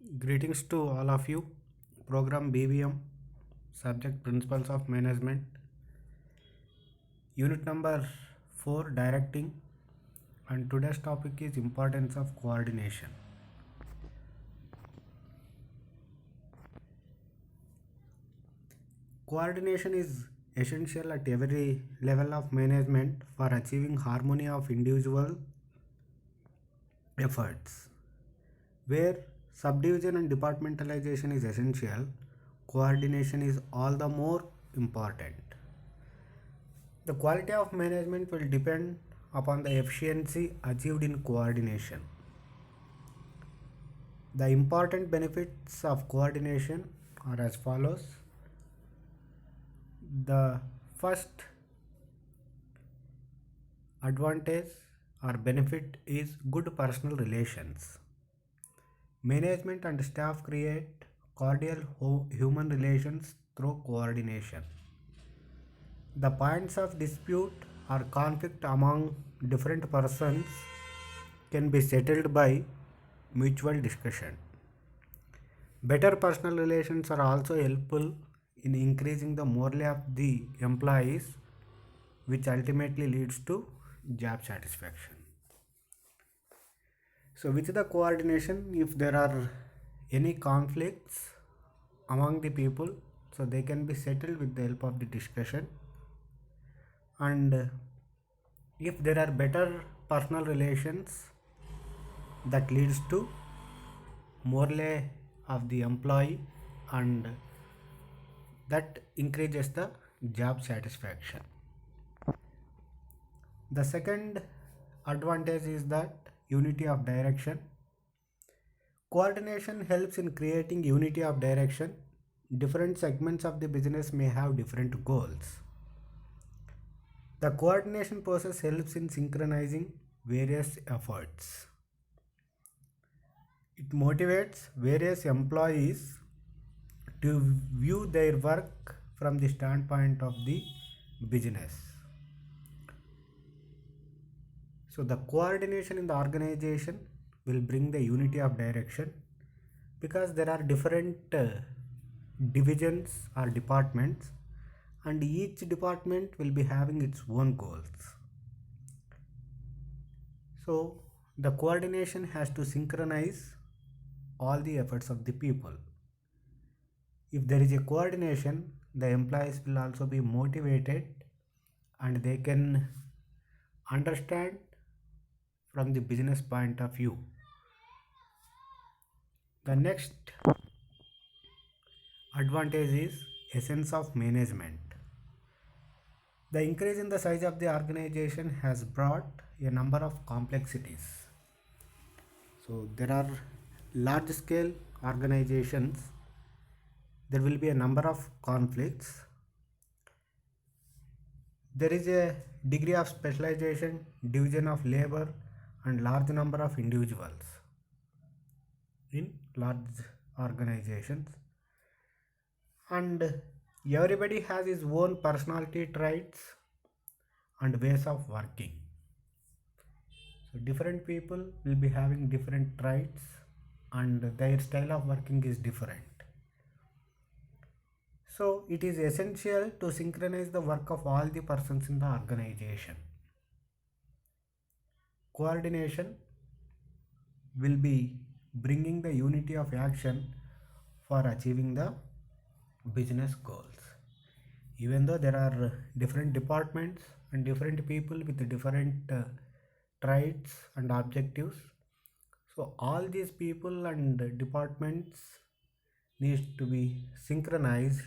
Greetings to all of you. Program BVM, Subject Principles of Management, Unit number 4 Directing, and today's topic is Importance of Coordination. Coordination is essential at every level of management for achieving harmony of individual efforts. Where subdivision and departmentalization is essential, coordination is all the more important. The quality of management will depend upon the efficiency achieved in coordination. The important benefits of coordination are as follows. The first advantage or benefit is good personal relations. Management and staff create cordial human relations through coordination. The points of dispute or conflict among different persons can be settled by mutual discussion. Better personal relations are also helpful in increasing the morale of the employees, which ultimately leads to job satisfaction. So, with the coordination, if there are any conflicts among the people, so they can be settled with the help of the discussion. And if there are better personal relations, that leads to morale of the employee, and that increases the job satisfaction. The second advantage is that unity of direction. Coordination helps in creating unity of direction. Different segments of the business may have different goals. The coordination process helps in synchronizing various efforts. It motivates various employees to view their work from the standpoint of the business. So the coordination in the organization will bring the unity of direction, because there are different divisions or departments, and each department will be having its own goals. So the coordination has to synchronize all the efforts of the people. If there is a coordination, the employees will also be motivated and they can understand from the business point of view. The next advantage is essence of management. The increase in the size of the organization has brought a number of complexities. So there are large scale organizations, there will be a number of conflicts. There is a degree of specialization, division of labor, and large number of individuals in large organizations, and everybody has his own personality traits and ways of working. So different people will be having different traits and their style of working is different. So it is essential to synchronize the work of all the persons in the organization. Coordination will be bringing the unity of action for achieving the business goals. Even though there are different departments and different people with different traits and objectives, so all these people and departments needs to be synchronized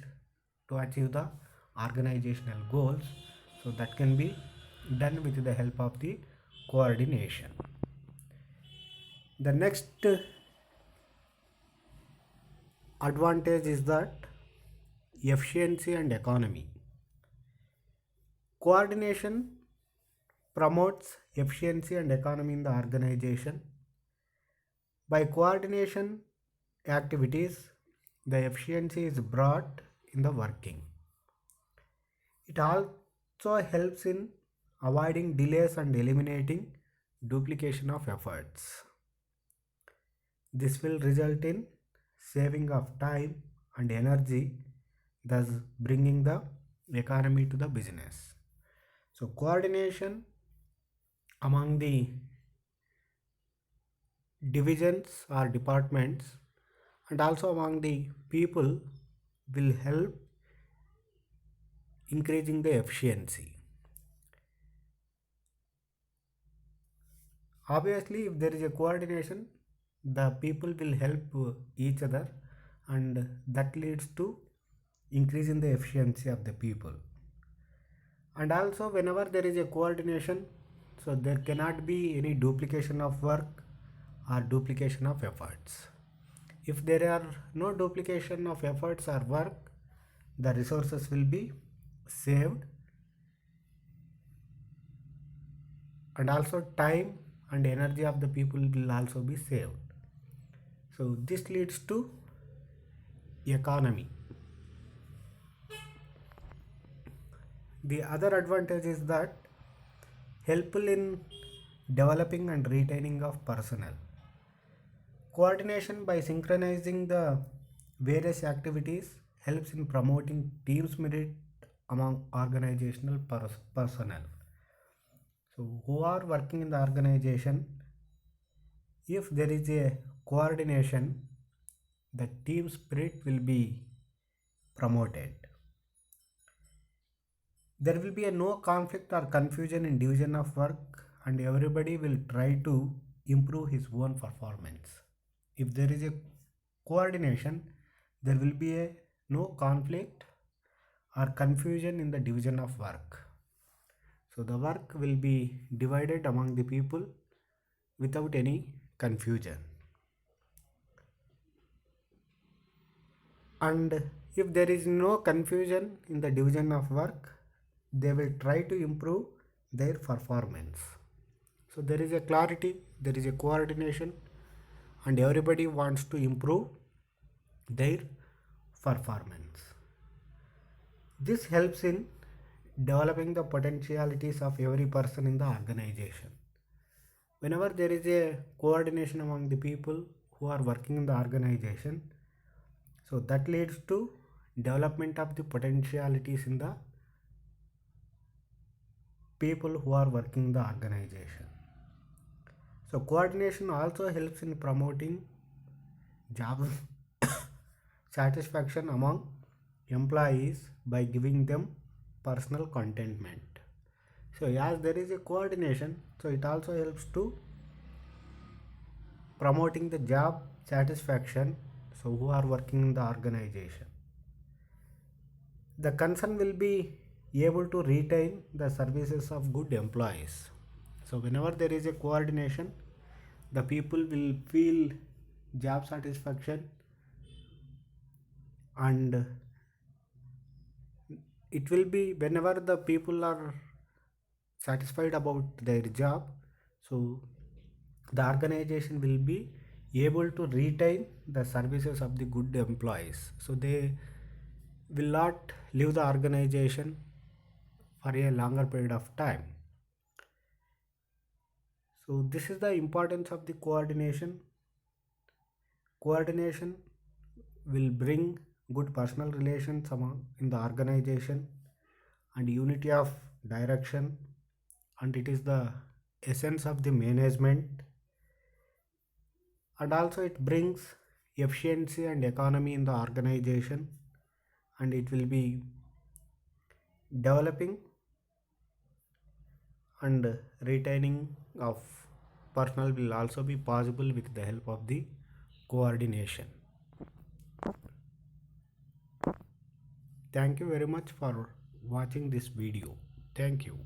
to achieve the organizational goals. So that can be done with the help of the coordination. The next advantage is that efficiency and economy. Coordination promotes efficiency and economy in the organization. By coordination activities, the efficiency is brought in the working. It also helps in avoiding delays and eliminating duplication of efforts. This will result in saving of time and energy, thus bringing the economy to the business. So coordination among the divisions or departments and also among the people will help increasing the efficiency. Obviously, if there is a coordination, the people will help each other, and that leads to increasing the efficiency of the people. And also, whenever there is a coordination, so there cannot be any duplication of work or duplication of efforts. If there are no duplication of efforts or work, the resources will be saved, and also time and energy of the people will also be saved. So this leads to economy. The other advantage is that helpful in developing and retaining of personnel. Coordination by synchronizing the various activities helps in promoting team spirit among organizational personnel. So who are working in the organization, if there is a coordination, the team spirit will be promoted. There will be a no conflict or confusion in division of work, and everybody will try to improve his own performance. If there is a coordination, there will be a no conflict or confusion in the division of work. So the work will be divided among the people without any confusion. And if there is no confusion in the division of work, they will try to improve their performance. So there is a clarity, there is a coordination, and everybody wants to improve their performance. This helps in developing the potentialities of every person in the organization. Whenever there is a coordination among the people who are working in the organization, so that leads to development of the potentialities in the people who are working in the organization. So coordination also helps in promoting job satisfaction among employees by giving them personal contentment. So as there is a coordination, so it also helps to promoting the job satisfaction, so who are working in the organization. The concern will be able to retain the services of good employees. So whenever there is a coordination, the people will feel job satisfaction, and it will be whenever the people are satisfied about their job, so the organization will be able to retain the services of the good employees. So they will not leave the organization for a longer period of time. So this is the importance of the coordination. Coordination will bring good personal relations among in the organization and unity of direction, and it is the essence of the management, and also it brings efficiency and economy in the organization, and it will be developing and retaining of personnel will also be possible with the help of the coordination. Thank you very much for watching this video. Thank you.